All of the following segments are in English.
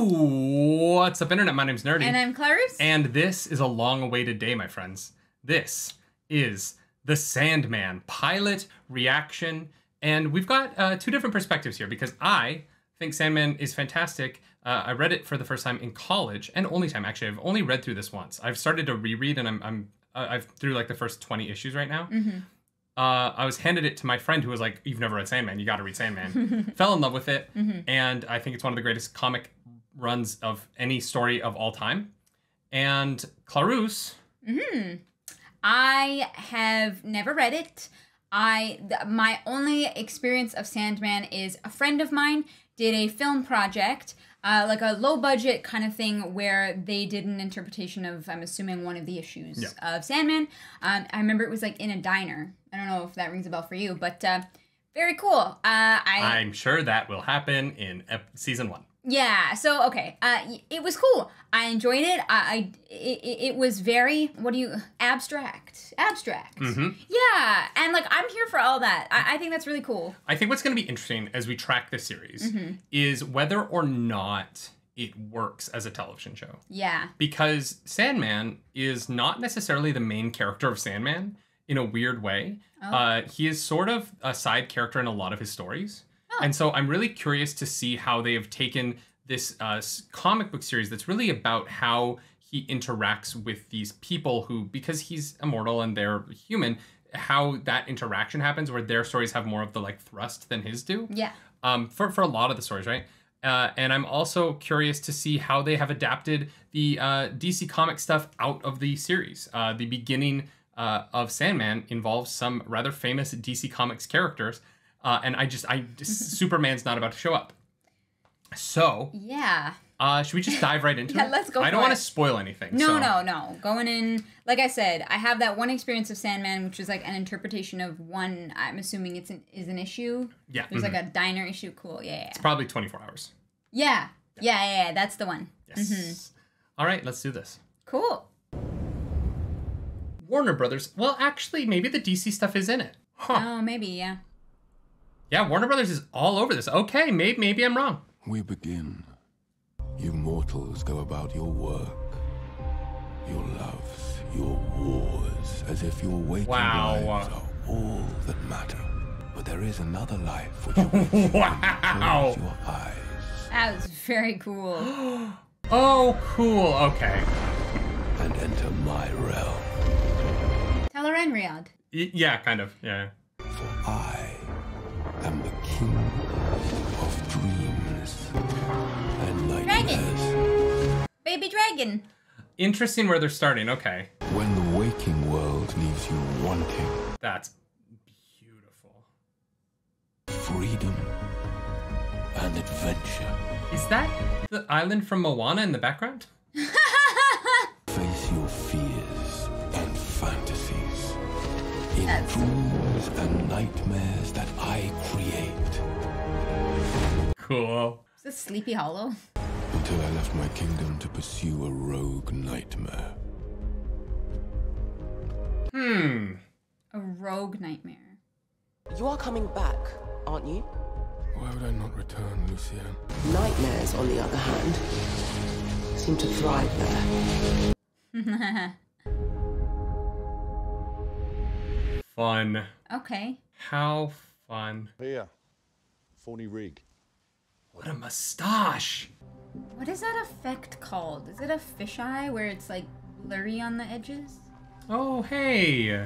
What's up, Internet? My name's Nerdy. And I'm Clarus. And this is a long-awaited day, my friends. This is The Sandman pilot reaction. And we've got two different perspectives here because I think Sandman is fantastic. I read it for the first time in college, and only time, actually. I've only read through this once. I've started to reread, and I've through like the first 20 issues right now. Mm-hmm. I was handed it to my friend who was like, "You've never read Sandman, you gotta read Sandman." Fell in love with it, and I think it's one of the greatest comic runs of any story of all time. And Clarus. I have never read it. My only experience of Sandman is a friend of mine did a film project, like a low budget kind of thing where they did an interpretation of, I'm assuming, one of the issues of Sandman. I remember it was like in a diner. I don't know if that rings a bell for you, but very cool. I'm sure that will happen in season 1. Yeah, so, okay, it was cool. I enjoyed it. It was very, abstract. Yeah, and, like, I'm here for all that. I think that's really cool. I think what's going to be interesting as we track this series is whether or not it works as a television show. Yeah. Because Sandman is not necessarily the main character of Sandman in a weird way. He is sort of a side character in a lot of his stories. And so I'm really curious to see how they have taken this comic book series that's really about how he interacts with these people who, because he's immortal and they're human, how that interaction happens where their stories have more of the like thrust than his do. Yeah. For a lot of the stories, right? And I'm also curious to see how they have adapted the DC Comics stuff out of the series. The beginning of Sandman involves some rather famous DC Comics characters. And Superman's not about to show up. So, yeah. Should we just dive right into it? Yeah, let's go. I don't want to spoil anything. No. Going in, like I said, I have that one experience of Sandman, which is like an interpretation of one. I'm assuming is an issue. Yeah. There's like a diner issue. Cool. Yeah. It's probably 24 hours. Yeah. That's the one. Yes. All right, let's do this. Cool. Warner Brothers. Well, actually, maybe the DC stuff is in it. Huh. Oh, maybe. Yeah. Yeah, Warner Brothers is all over this. Okay, maybe I'm wrong. We begin. You mortals go about your work, your loves, your wars, as if your waking lives are all that matter. But there is another life which awaits you when you close your eyes. That was very cool. Oh, cool. Okay. And enter my realm. Teleran Riyadh. Yeah, kind of. Yeah. For I am the king of dreams and nightmares. Baby dragon. Interesting where they're starting. Okay. When the waking world leaves you wanting. That's beautiful. Freedom and adventure. Is that the island from Moana in the background? Face your fears and fantasies in dreams and nightmares that I create. Cool. Is this Sleepy Hollow? Until I left my kingdom to pursue a rogue nightmare. A rogue nightmare. You are coming back, aren't you? Why would I not return, Lucienne? Nightmares, on the other hand, seem to thrive there. Fun. Okay. How fun. Here, phony rig. What a mustache. What is that effect called? Is it a fisheye where it's like blurry on the edges? Oh, hey.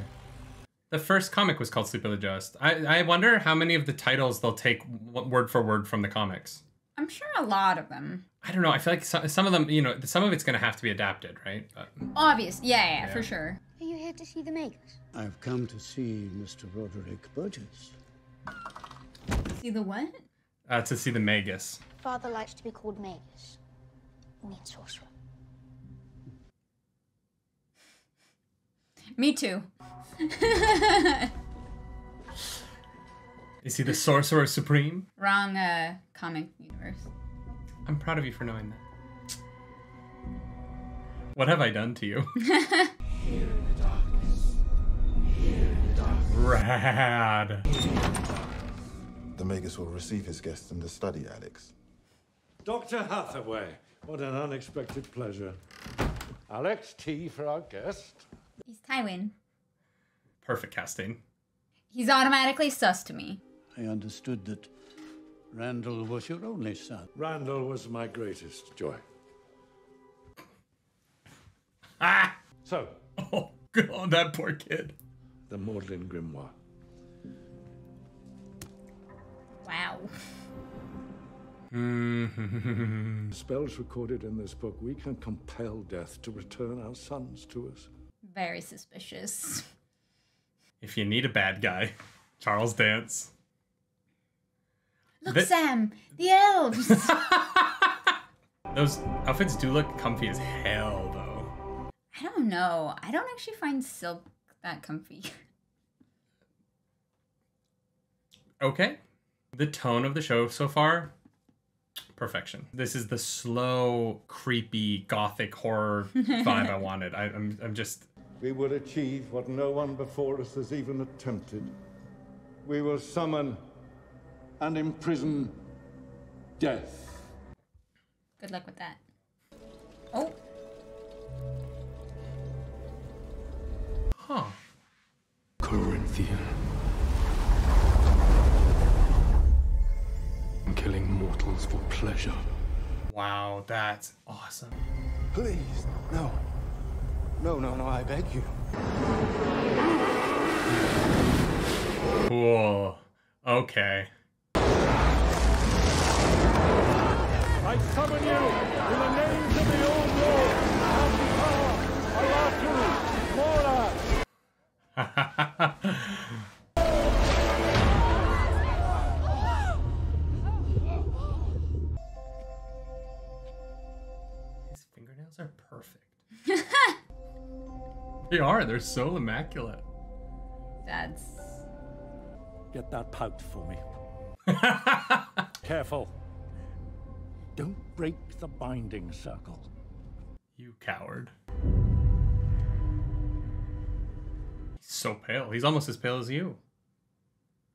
The first comic was called Sleepy Just. I wonder how many of the titles they'll take word for word from the comics. I'm sure a lot of them. I don't know. I feel like some of them, some of it's going to have to be adapted, right? But, Obvious. Yeah, for sure. Are you here to see the Magus? I've come to see Mr. Roderick Burgess. See the what? to see the Magus. Father likes to be called Magus. It means sorcerer. Me too. Is he the Sorcerer Supreme? Wrong comic universe. I'm proud of you for knowing that. What have I done to you? Rad. The Magus will receive his guests in the study, Alex. Dr. Hathaway. What an unexpected pleasure. Alex, tea for our guest. He's Tywin. Perfect casting. He's automatically sus to me. I understood that Randall was your only son. Randall was my greatest joy. Ah! So. Oh, God, that poor kid. The Magdalene Grimoire. Wow. Spells recorded in this book, we can compel death to return our sons to us. Very suspicious. If you need a bad guy, Charles Dance. Look, Sam, the elves. Those outfits do look comfy as hell, though. I don't know. I don't actually find silk that comfy. Okay. The tone of the show so far, perfection. This is the slow, creepy, gothic horror vibe I wanted. I'm just... We will achieve what no one before us has even attempted. We will summon and imprison death. Good luck with that. Oh. Huh. Corinthian. Killing mortals for pleasure. Wow, that's awesome. Please, no. No, I beg you. Cool. Okay. I summon you in the names of the old lord, Alatu, Mora. His fingernails are perfect. They are. They're so immaculate. That's... Get that pout for me. Careful. Don't break the binding circle. You coward. He's so pale. He's almost as pale as you.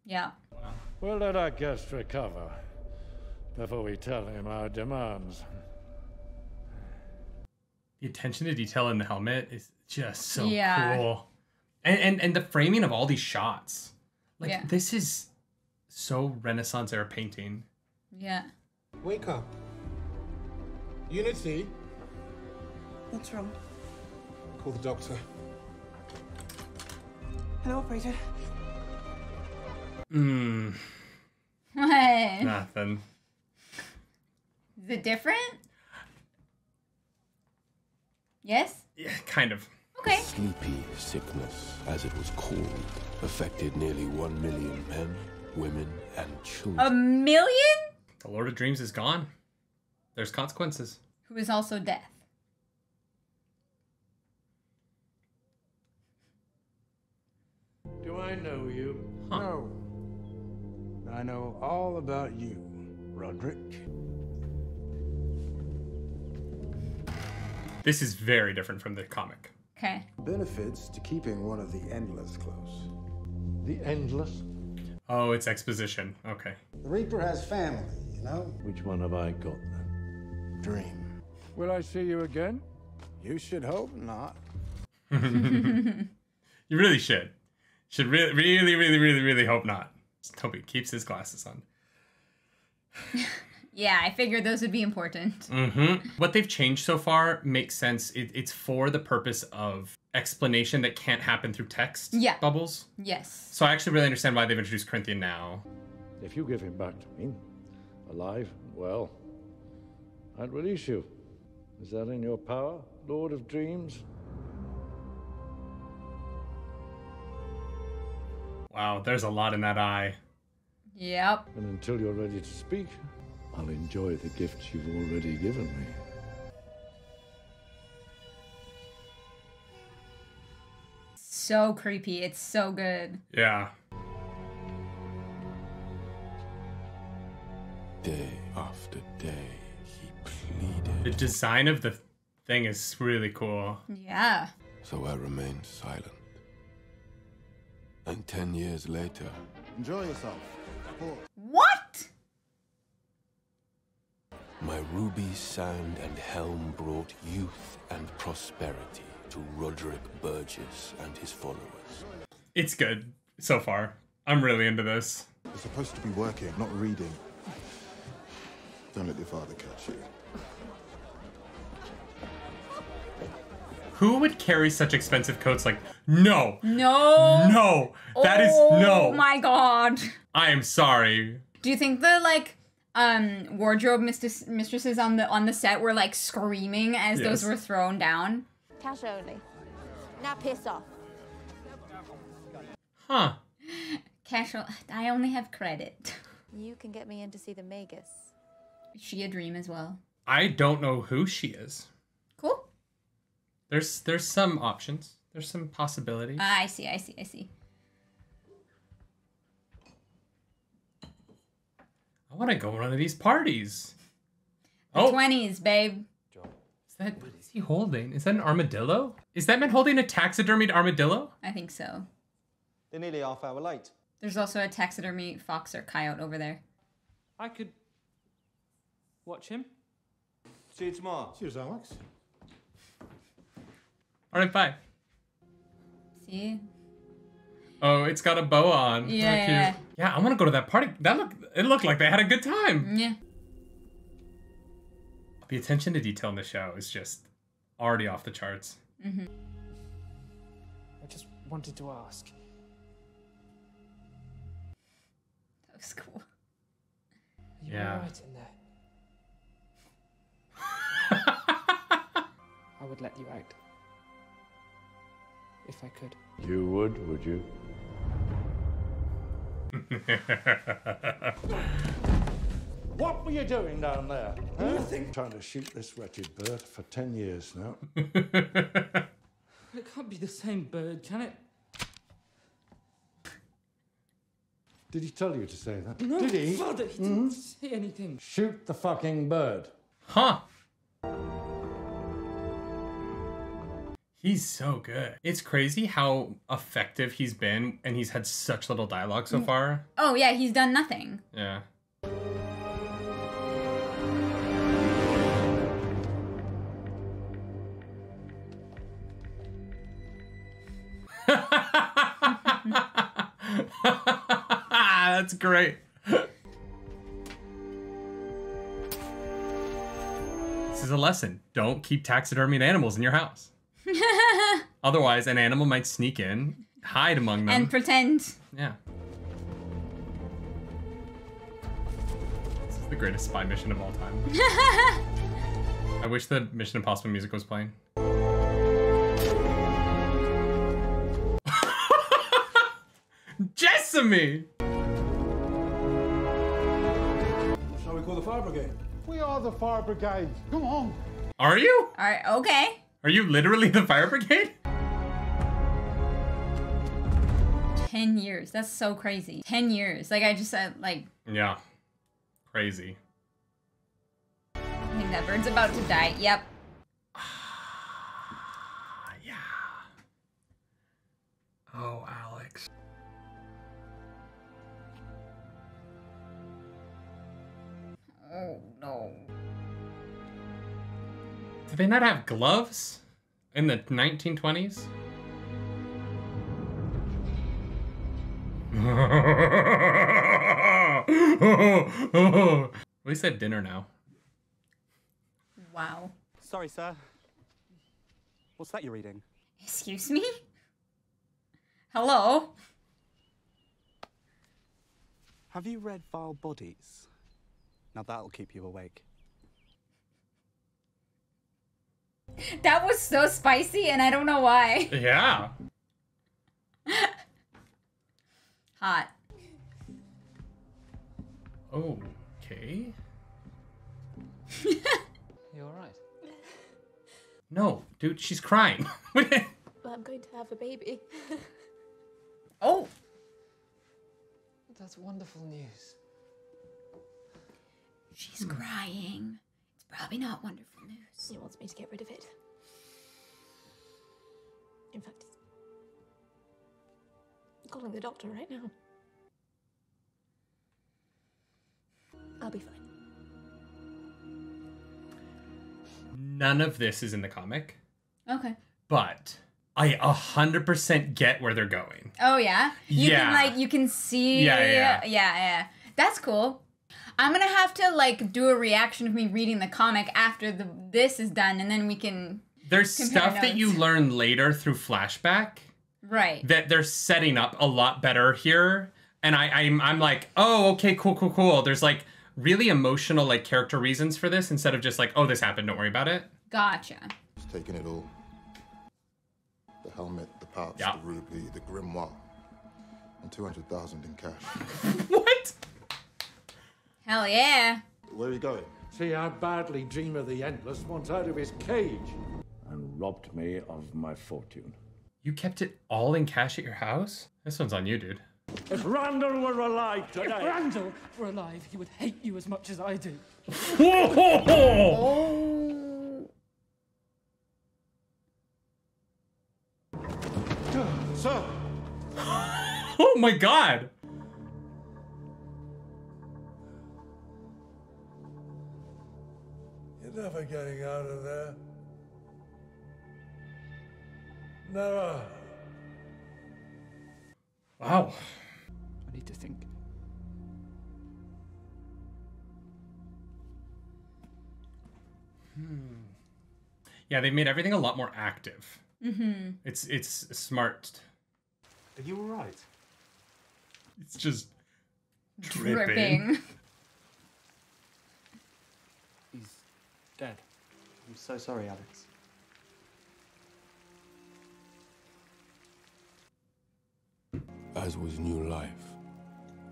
Yeah. Wow. We'll let our guest recover before we tell him our demands. The attention to detail in the helmet is just so Yeah. cool. And the framing of all these shots. Like, Yeah. this is so Renaissance era painting. Yeah. Wake up. Unity. What's wrong? Call the doctor. Hello, operator. What? Nothing. Is it different? Yes? Yeah, kind of. Okay. Sleepy sickness, as it was called, affected nearly 1 million men, women, and children. 1 million? The Lord of Dreams is gone. There's consequences. Who is also death. Do I know you? Huh. No. I know all about you, Roderick. This is very different from the comic. Okay. Benefits to keeping one of the Endless close. The Endless? Oh, it's exposition. Okay. The Reaper has family, you know? Which one have I got then? Dream. Will I see you again? You should hope not. You really should. Should really hope not. Just hope he keeps his glasses on. Yeah, I figured those would be important. What they've changed so far makes sense. It's for the purpose of explanation that can't happen through text bubbles. Yes. So I actually really understand why they've introduced Corinthian now. If you give him back to me, alive and well, I'll release you. Is that in your power, Lord of Dreams? Wow, there's a lot in that eye. Yep. And until you're ready to speak, I'll enjoy the gifts you've already given me. So creepy. It's so good. Yeah. Day after day, he pleaded. The design of the thing is really cool. Yeah. So I remained silent. And 10 years later... Enjoy yourself. What? My ruby sand and helm brought youth and prosperity to Roderick Burgess and his followers. It's good so far. I'm really into this. You're supposed to be working, not reading. Don't let your father catch you. Who would carry such expensive coats? Like, no. No. No. That is no. Oh my god. I am sorry. Do you think the like wardrobe mistresses on the set were like screaming as those were thrown down? Cash only. Now piss off. Huh. Cash. I only have credit. You can get me in to see the Magus. Is she a dream as well? I don't know who she is. Cool. There's some options. There's some possibilities. I see. I want to go to one of these parties. The 20s, babe. What is he holding? Is that an armadillo? Is that man holding a taxidermied armadillo? I think so. They're nearly half hour late. There's also a taxidermy fox or coyote over there. I could watch him. See you tomorrow. Cheers, Alex. All right, bye. See? Oh, it's got a bow on. Yeah. Yeah, I want to go to that party. It looked like they had a good time. Yeah. The attention to detail in the show is just already off the charts. Mm-hmm. I just wanted to ask. That was cool. You're Yeah. right in there. I would let you out. If I could. You would you? What were you doing down there? Nothing. Trying to shoot this wretched bird for 10 years now. It can't be the same bird, can it? Did he tell you to say that? No, Did he? Father, he didn't say anything. Shoot the fucking bird. Huh. He's so good. It's crazy how effective he's been, and he's had such little dialogue so far. Oh yeah, he's done nothing. Yeah. That's great. This is a lesson. Don't keep taxidermied animals in your house. Otherwise, an animal might sneak in, hide among them. And pretend. Yeah. This is the greatest spy mission of all time. I wish the Mission Impossible music was playing. Jessamy! Shall we call the fire brigade? We are the fire brigade. Come on. Are you? Alright, okay. Are you literally the fire brigade? 10 years. That's so crazy. 10 years. Like I just said, like... Yeah. Crazy. I think that bird's about to die. Yep. Yeah. Oh, Alex. Oh, no. Did they not have gloves in the 1920s? At least at dinner now. Wow. Sorry, sir. What's that you're reading? Excuse me? Hello? Have you read Vile Bodies? Now that'll keep you awake. That was so spicy and I don't know why. Yeah. Hot. Okay. You alright? No, dude, she's crying. But I'm going to have a baby. Oh. That's wonderful news. She's crying. It's probably not wonderful news. He wants me to get rid of it. In fact, I'm calling the doctor right now. I'll be fine. None of this is in the comic. Okay. But I 100% get where they're going. Oh, yeah? You can see. Yeah. That's cool. I'm gonna have to do a reaction of me reading the comic after this is done, and then we can. There's stuff that you learn later through flashback. Right. That they're setting up a lot better here. And I'm like, oh, okay, cool. There's really emotional character reasons for this instead of just oh, this happened, don't worry about it. Gotcha. He's taking it all. The helmet, the pouch, the ruby, the grimoire, and 200,000 in cash. What? Hell yeah. Where are you going? See how badly Dreamer the Endless wants out of his cage. And robbed me of my fortune. You kept it all in cash at your house? This one's on you, dude. If Randall were alive today... If Randall were alive, he would hate you as much as I do. Oh. Sir! Oh my god! You're never getting out of there. Never. Wow. I need to think. Yeah, they made everything a lot more active. Mm-hmm. It's smart. Are you alright? It's just dripping. He's dead. I'm so sorry, Alex. As was New Life.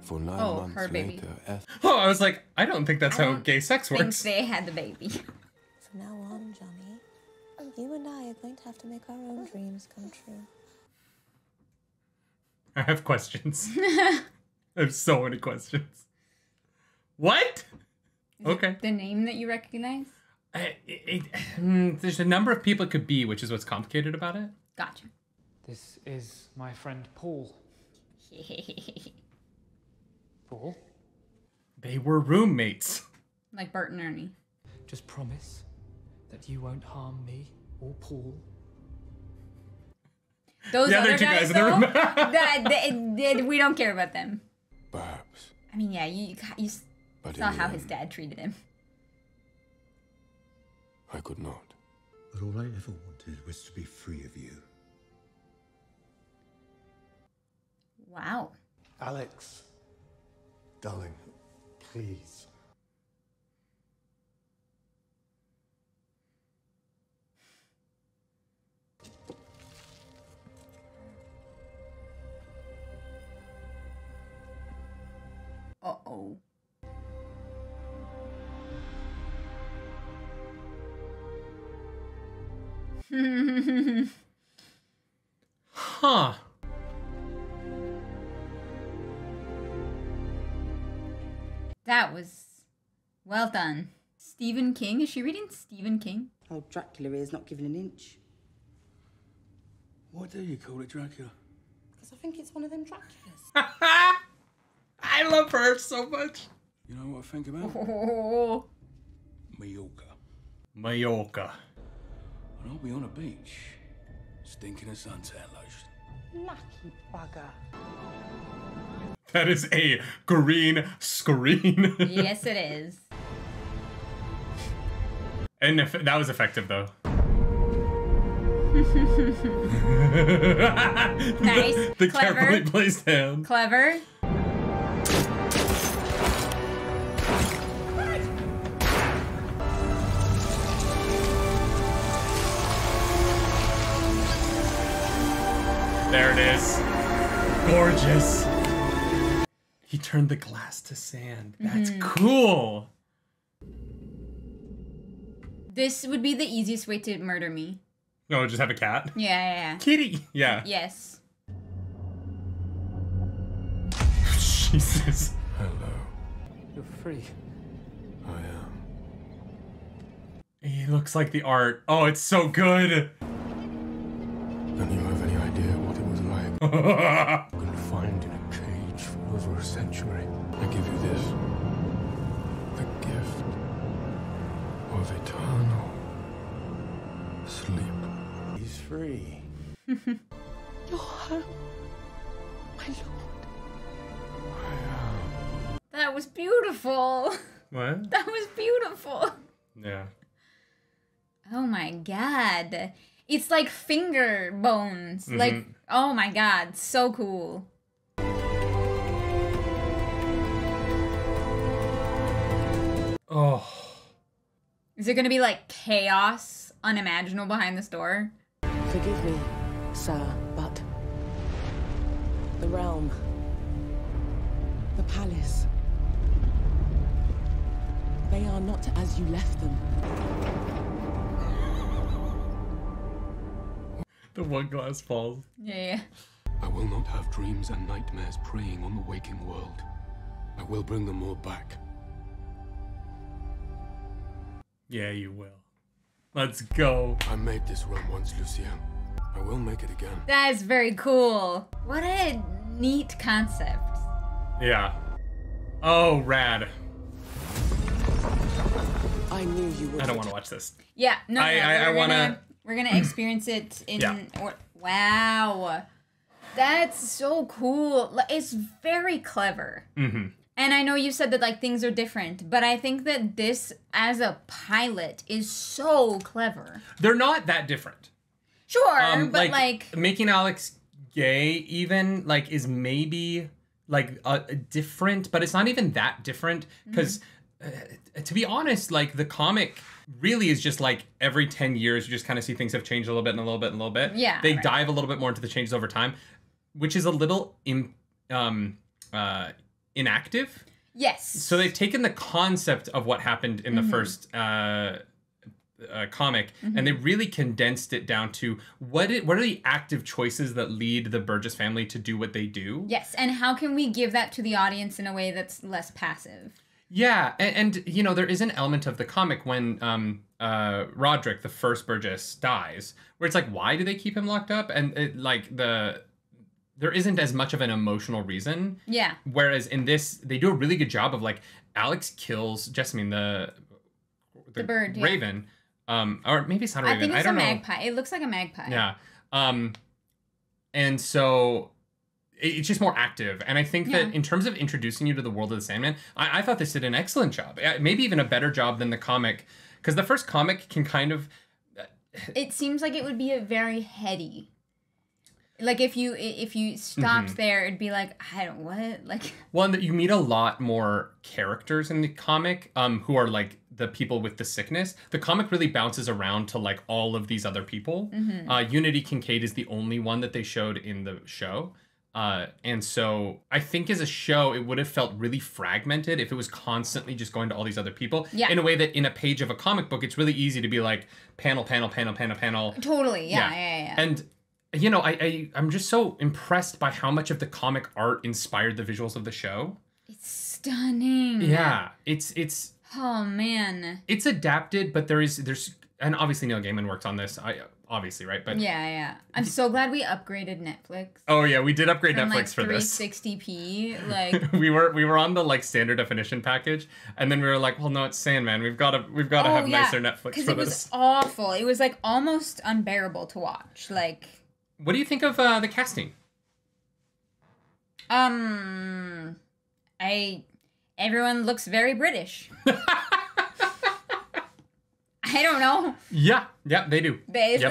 For 9 months her baby. later, Oh, I was like, I don't think that's how gay sex I works. think they had the baby. From now on, Johnny, you and I are going to have to make our own dreams come true. I have questions. I have so many questions. What? Okay. The name that you recognize? There's a number of people it could be, which is what's complicated about it. Gotcha. This is my friend Paul. Paul? They were roommates. Like Bert and Ernie. Just promise that you won't harm me or Paul. Those other two guys in the room. we don't care about them. Perhaps. I mean, yeah, you saw how his dad treated him. I could not. But all I ever wanted was to be free of you. Wow. Alex. Darling, please. Uh-oh. Huh. That was well done. Stephen King? Is she reading Stephen King? Oh, Dracula is not giving an inch. Why do you call it Dracula? Because I think it's one of them Draculas. I love her so much. You know what I think about? Oh. Mallorca. Mallorca. And I'll be on a beach, stinking of suntan lotion. Lucky bugger. That is a green screen. Yes, it is. And that was effective, though. Nice. The Clever. carefully placed hand. Clever. There it is. Gorgeous. He turned the glass to sand. That's cool. This would be the easiest way to murder me. No, just have a cat. Yeah. Kitty. Yeah. Yes. Jesus. Hello. You're free. I am. He looks like the art. Oh, it's so good. And you have any idea what it was like? Confined in a cage for over a century. I give you this. The gift of eternal sleep. He's free. You're home, my lord. That was beautiful. What? That was beautiful. Yeah. Oh my god. It's like finger bones. Like, oh my god, so cool. Oh. Is it gonna be like chaos unimaginable behind this door? Forgive me, sir, but the realm, the palace, they are not as you left them. The one glass falls. Yeah. I will not have dreams and nightmares preying on the waking world. I will bring them all back. Yeah, you will. Let's go. I made this run once, Lucien. I will make it again. That is very cool. What a neat concept. Yeah. Oh, rad. I knew you would. I don't want to watch this. Yeah, no, I want to... We're gonna experience it in... Yeah. Wow. That's so cool. It's very clever. Mm-hmm. And I know you said that, like, things are different, but I think that this, as a pilot, is so clever. They're not that different. Sure, but, like... Making Alex gay, even, like, is maybe, like, different, but it's not even that different, because... to be honest, like, the comic really is just like every 10 years you just kind of see things have changed a little bit and a little bit and a little bit. Yeah. They dive a little bit more into the changes over time, which is a little inactive. Yes. So they've taken the concept of what happened in the first comic and they really condensed it down to what are the active choices that lead the Burgess family to do what they do. Yes, and how can we give that to the audience in a way that's less passive? Yeah, and you know, there is an element of the comic when Roderick, the first Burgess, dies, where it's like, why do they keep him locked up? And there isn't as much of an emotional reason. Yeah. Whereas in this, they do a really good job of, like, Alex kills Jessamine, the bird, raven, or maybe it's not a raven. I think it's don't a know. magpie. It looks like a magpie. Yeah, and so. It's just more active. And I think that in terms of introducing you to the world of the Sandman, I thought this did an excellent job. Maybe even a better job than the comic. Because the first comic can kind of... It seems like it would be a very heady. Like, if you stopped there, it'd be like, what? Like... Well, and you meet a lot more characters in the comic who are, like, the people with the sickness. The comic really bounces around to, like, all of these other people. Unity Kincaid is the only one that they showed in the show. And so I think as a show, it would have felt really fragmented if it was constantly just going to all these other people. Yeah. In a way that in a page of a comic book, it's really easy to be like panel. Totally. Yeah. And, you know, I'm just so impressed by how much of the comic art inspired the visuals of the show. It's stunning. Yeah. It's oh man. It's adapted, but there's and obviously Neil Gaiman worked on this. Obviously, right? But yeah. I'm so glad we upgraded Netflix. Oh yeah, we did upgrade from, Netflix like, for this. 360p, like we were on the, like, standard definition package, and then we were like, well, no, it's Sandman. We've got to have nicer Netflix for this. Because it was awful. It was, like, almost unbearable to watch. Like, what do you think of the casting? Everyone looks very British. I don't know. Yeah, they do. They do.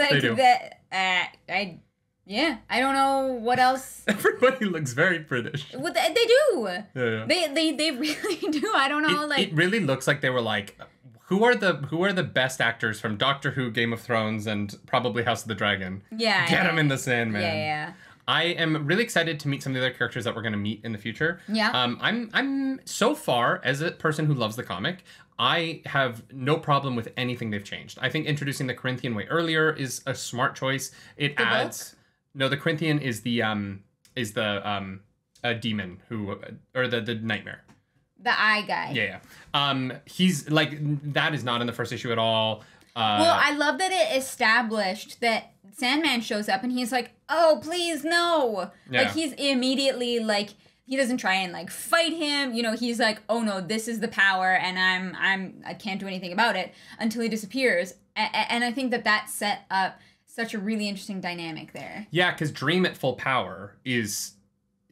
I don't know what else. Everybody looks very British. Well, they do. Yeah. They really do. I don't know. It really looks like they were like, who are the best actors from Doctor Who, Game of Thrones, and probably House of the Dragon? Yeah. Get them in the Sandman. Yeah. I am really excited to meet some of the other characters that we're going to meet in the future. Yeah. I'm so far, as a person who loves the comic, I have no problem with anything they've changed. I think introducing the Corinthian way earlier is a smart choice. It the adds. Book? No, the Corinthian is the demon or the nightmare. The eye guy. Yeah. He's like, that is not in the first issue at all. Well, I love that it established that Sandman shows up and he's like, oh, please, no. Yeah. Like, he's immediately like, he doesn't try and like fight him. You know, he's like, oh no, this is the power, and I can't do anything about it until he disappears. And I think that set up such a really interesting dynamic there. Yeah, because Dream at full power is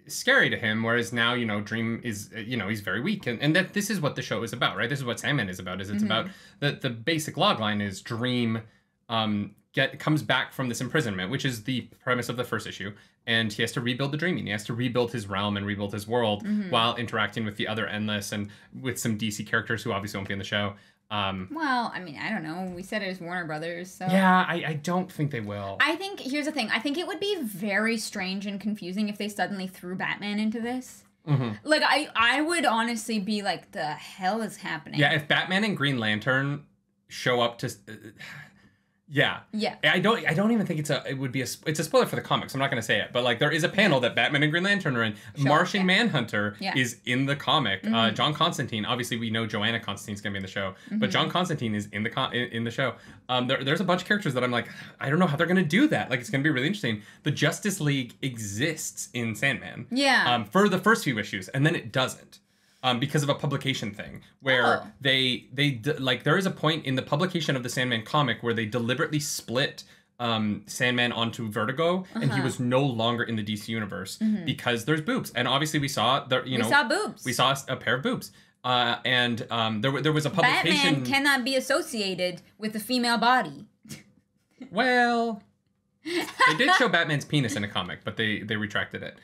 scary to him, whereas now, you know, Dream is, you know, he's very weak. And that this is what the show is about, right? This is what Sandman is about, is it's about the basic logline is Dream comes back from this imprisonment, which is the premise of the first issue, and he has to rebuild the Dreaming. He has to rebuild his realm and rebuild his world while interacting with the other Endless and with some DC characters who obviously won't be in the show. Well, I mean, I don't know. We said it was Warner Brothers, so... Yeah, I don't think they will. I think, here's the thing. I think it would be very strange and confusing if they suddenly threw Batman into this. Like, I would honestly be like, the hell is happening? Yeah, if Batman and Green Lantern show up to... Yeah. I don't even think it's a spoiler for the comics. I'm not going to say it, but like there is a panel that Batman and Green Lantern are in. Martian Manhunter is in the comic. John Constantine, obviously we know Joanna Constantine's going to be in the show, but John Constantine is in the show. There's a bunch of characters that I'm like, I don't know how they're going to do that. Like it's going to be really interesting. The Justice League exists in Sandman. For the first few issues, and then it doesn't. Because of a publication thing where there is a point in the publication of the Sandman comic where they deliberately split Sandman onto Vertigo, and he was no longer in the DC universe because there's boobs, and obviously we saw boobs. We saw a pair of boobs, and there was a publication. Batman cannot be associated with the female body. Well, they did show Batman's penis in a comic, but they retracted it.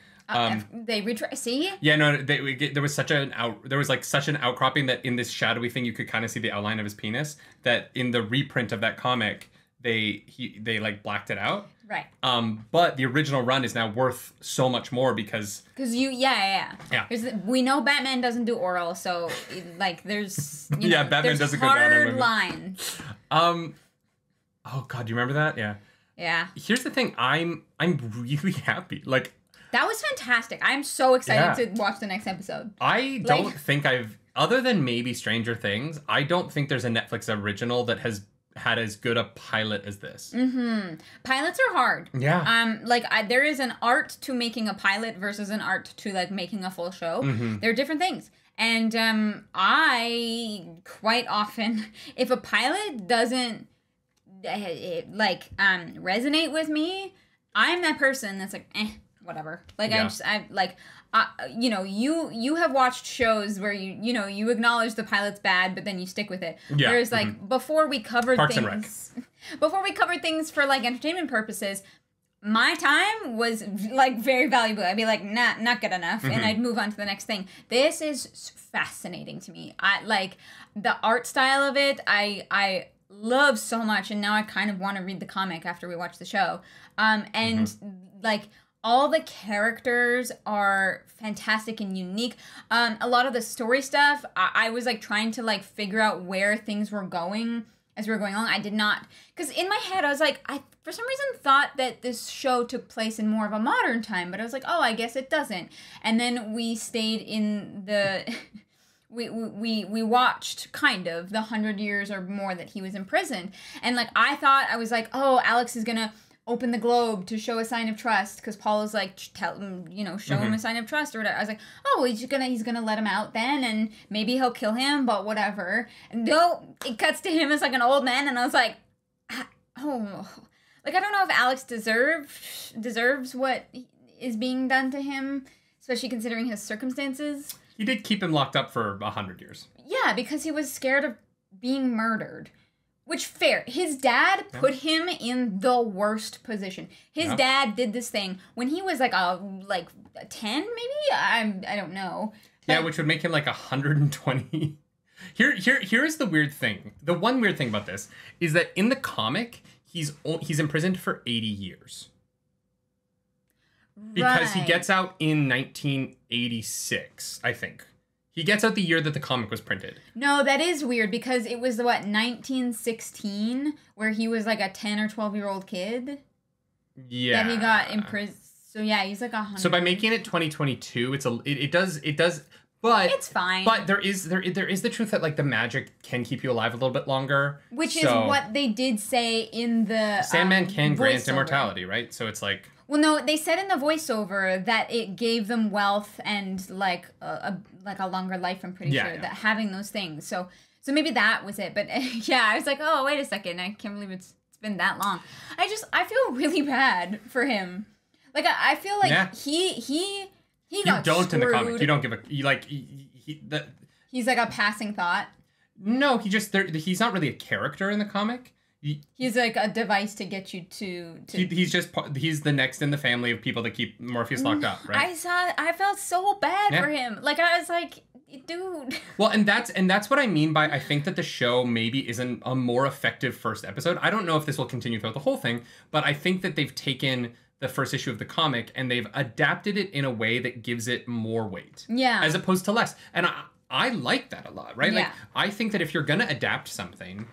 See? Yeah, no. There was such an outcropping that in this shadowy thing you could kind of see the outline of his penis. That in the reprint of that comic, they like blacked it out. Right. But the original run is now worth so much more because we know Batman doesn't do oral, so like there's Batman doesn't go down on hard lines. Oh God, do you remember that? Yeah. Yeah. Here's the thing. I'm really happy. Like. That was fantastic. I'm so excited to watch the next episode. I don't think other than maybe Stranger Things, I don't think there's a Netflix original that has had as good a pilot as this. Pilots are hard. Yeah. There is an art to making a pilot versus an art to like making a full show. They're different things. And I quite often, if a pilot doesn't resonate with me, I'm that person that's like, whatever. Like you have watched shows where you acknowledge the pilot's bad, but then you stick with it. Yeah. Whereas before we covered Parks things for like entertainment purposes, my time was like very valuable. I'd be like, nah, not good enough, and I'd move on to the next thing. This is fascinating to me. I like the art style of it. I love so much, and now I kind of want to read the comic after we watch the show. All the characters are fantastic and unique. A lot of the story stuff, I was like trying to like figure out where things were going as we were going along. I did not, because in my head I was like, I for some reason thought that this show took place in more of a modern time, but I was like, oh, I guess it doesn't. And then we stayed in the, we watched kind of the 100 years or more that he was imprisoned. And like, I was like, oh, Alex is gonna open the globe to show a sign of trust, because Paul is like, tell him, show him a sign of trust or whatever. I was like, oh, he's gonna let him out then, and maybe he'll kill him, but whatever. And no, it cuts to him as like an old man, and I was like, oh, like I don't know if Alex deserves what is being done to him, especially considering his circumstances. He did keep him locked up for 100 years. Yeah, because he was scared of being murdered. Which, fair. His dad put him in the worst position. His dad did this thing when he was like 10, maybe? I don't know. Yeah, which would make him like 120. Here's the weird thing. The one weird thing about this is that in the comic, he's imprisoned for 80 years. Because he gets out in 1986, I think. He gets out the year that the comic was printed. No, that is weird, because it was, 1916, where he was like a 10 or 12-year-old kid? Yeah. That he got imprisoned. So yeah, he's like 100. So by making it 2022, it does, but... It's fine. But there is the truth that like the magic can keep you alive a little bit longer. Which is what they did say in the Sandman can grant immortality, right? So it's like... Well, no, they said in the voiceover that it gave them wealth and like a longer life. I'm pretty sure that having those things. So maybe that was it. But yeah, I was like, oh, wait a second, I can't believe it's been that long. I feel really bad for him. Like I feel like he got don't screwed. In the comic. You don't give a He's like a passing thought. No, he's not really a character in the comic. He's like a device to get you to... He's the next in the family of people that keep Morpheus locked up, right? I felt so bad for him. Like, I was like, dude. Well, and that's what I mean by I think that the show maybe isn't a more effective first episode. I don't know if this will continue throughout the whole thing, but I think that they've taken the first issue of the comic and they've adapted it in a way that gives it more weight. Yeah. As opposed to less. And I like that a lot, right? Yeah. Like, I think that if you're going to adapt something...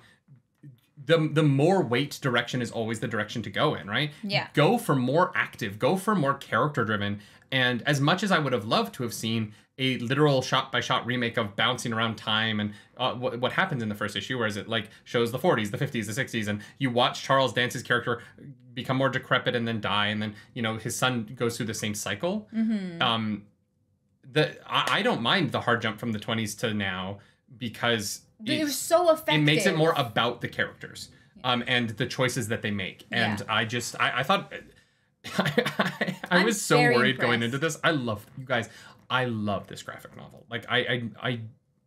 The more weight direction is always the direction to go in, right? Yeah. Go for more active, go for more character driven. And as much as I would have loved to have seen a literal shot by shot remake of bouncing around time and what happens in the first issue, whereas it like shows the 40s, the 50s, the 60s, and you watch Charles Dance's character become more decrepit and then die, and then his son goes through the same cycle. Mm-hmm. I don't mind the hard jump from the 20s to now because. It was so effective. It makes it more about the characters and the choices that they make. And I thought... I was so worried going into this. I love this graphic novel. Like,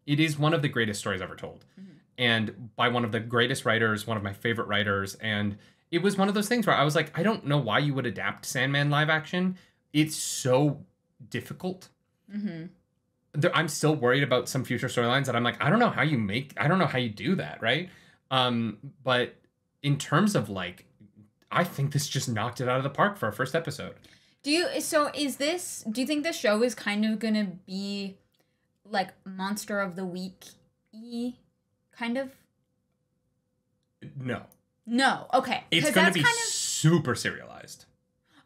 it is one of the greatest stories ever told. Mm-hmm. And by one of the greatest writers, one of my favorite writers. And it was one of those things where I was like, I don't know why you would adapt Sandman live action. It's so difficult. Mm-hmm. I'm still worried about some future storylines that I'm like, I don't know how you do that, right? But in terms of like, I think this just knocked it out of the park for our first episode. Do you think the show is kind of gonna be like Monster of the Week-y, kind of? No. Okay. It's gonna be super serialized.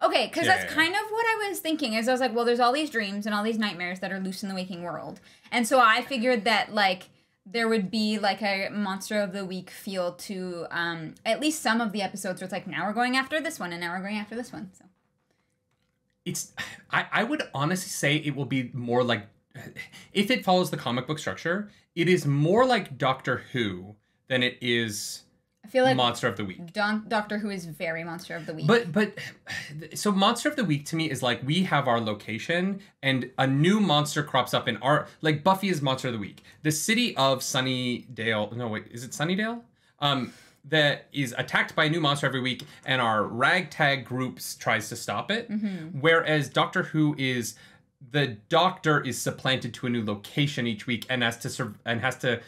Okay, because that's kind of what I was thinking. Is I was like, well, there's all these dreams and all these nightmares that are loose in the waking world. And so I figured that, like, there would be, like, a Monster of the Week feel to at least some of the episodes where it's like, now we're going after this one, and now we're going after this one. So I would honestly say it will be more like, if it follows the comic book structure, it is more like Doctor Who than it is... I feel like Monster of the Week. Doctor Who is very Monster of the Week. But so Monster of the Week to me is like we have our location and a new monster crops up in our, like Buffy is Monster of the Week. The city of Sunnydale, no wait, is it Sunnydale? That is attacked by a new monster every week and our ragtag groups tries to stop it. Mm-hmm. Whereas Doctor Who is the Doctor is supplanted to a new location each week and has to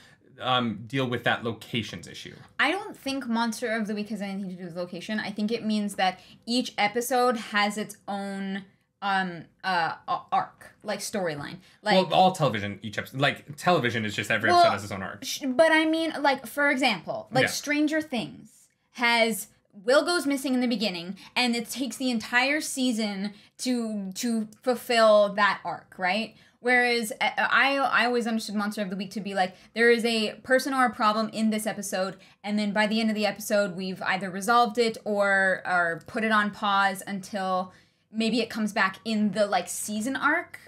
deal with that locations issue. I don't think Monster of the Week has anything to do with location. I think it means that each episode has its own arc, like storyline. Like, well, all television, each episode, like television is just every episode has its own arc. But I mean, like, for example, like Stranger Things has Will goes missing in the beginning, and it takes the entire season to fulfill that arc, right? Whereas I always understood Monster of the Week to be like, there is a person or a problem in this episode, and then by the end of the episode, we've either resolved it or put it on pause until maybe it comes back in the, like, season arc.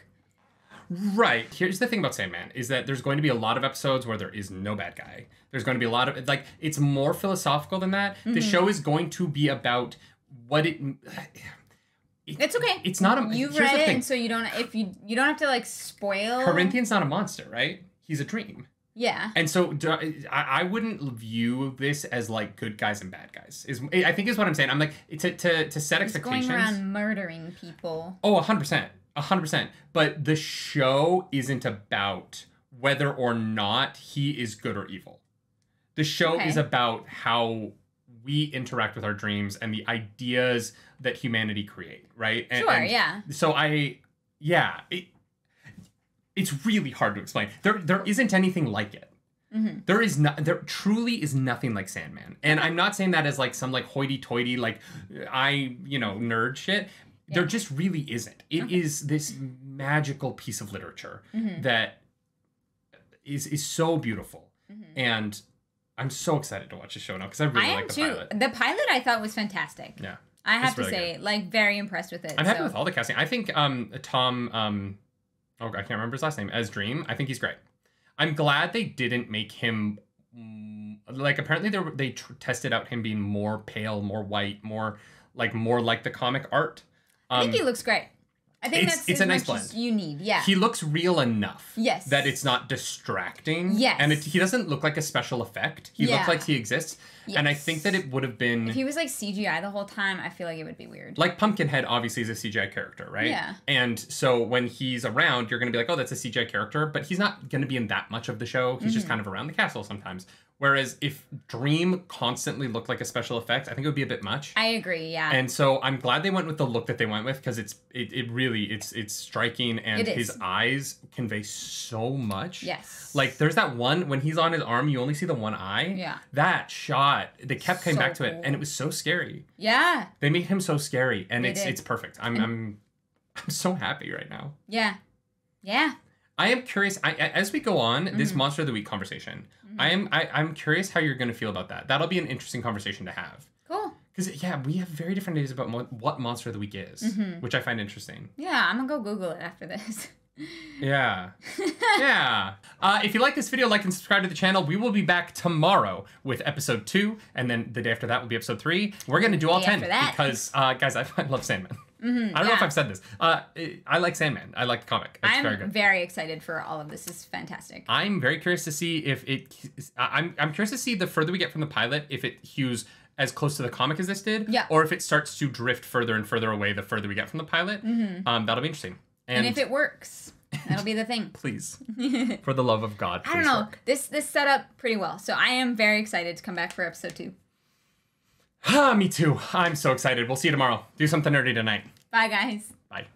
Right. Here's the thing about Sandman, is that there's going to be a lot of episodes where there is no bad guy. There's going to be a lot of, like, it's more philosophical than that. Mm-hmm. The show is going to be about what it... It's okay. It's not you've read it, and so you don't have to like spoil. Corinthian's not a monster, right? He's a dream. Yeah. And so I wouldn't view this as like good guys and bad guys. I think is what I'm saying. I'm like to set expectations. Going around murdering people. Oh, 100%. But the show isn't about whether or not he is good or evil. The show is about how we interact with our dreams and the ideas that humanity create, right? So it's really hard to explain. There isn't anything like it. Mm-hmm. There truly is nothing like Sandman. And I'm not saying that as like some like hoity-toity, like nerd shit. Yeah. There just really isn't. It is this magical piece of literature that is so beautiful. Mm-hmm. And I'm so excited to watch the show now because I really like the pilot. The pilot I thought was fantastic. Yeah. I have to say, like, very impressed with it. I'm happy with all the casting. I think Tom, I can't remember his last name, as Dream. I think he's great. I'm glad they didn't make him, like, apparently they tested out him being more pale, more white, more like the comic art. I think he looks great. I think it's a nice blend. You need, yeah. He looks real enough. Yes. That it's not distracting. Yes. And he doesn't look like a special effect. He looks like he exists. Yes. And I think that it would have been... If he was like CGI the whole time, I feel like it would be weird. Like Pumpkinhead obviously is a CGI character, right? Yeah. And so when he's around, you're going to be like, oh, that's a CGI character. But he's not going to be in that much of the show. He's just kind of around the castle sometimes. Whereas if Dream constantly looked like a special effect, I think it would be a bit much. I agree, yeah. And so I'm glad they went with the look that they went with because it's striking and his eyes convey so much. Yes. Like there's that one when he's on his arm, you only see the one eye. Yeah. That shot, they kept coming back to it, and it was so scary. Yeah. They made him so scary, and it's perfect. I'm so happy right now. Yeah. Yeah. I am curious. As we go on this Monster of the Week conversation, I'm curious how you're going to feel about that. That'll be an interesting conversation to have. Cool. Because we have very different ideas about what Monster of the Week is, which I find interesting. Yeah, I'm gonna go Google it after this. Yeah. Yeah. If you like this video, like and subscribe to the channel. We will be back tomorrow with episode 2, and then the day after that will be episode 3. We're gonna do all 10 because, guys, I love Sandman. I don't know if I've said this. I like Sandman. I like the comic. It's very good. I'm very excited for all of this. It's fantastic. I'm very curious to see if it... I'm curious to see the further we get from the pilot, if it hews as close to the comic as this did, or if it starts to drift further and further away the further we get from the pilot. That'll be interesting. And if it works, that'll be the thing. Please. For the love of God, please. I don't know. Work. This set up pretty well. So I am very excited to come back for episode 2. Me too. I'm so excited. We'll see you tomorrow. Do something nerdy tonight. Bye, guys. Bye.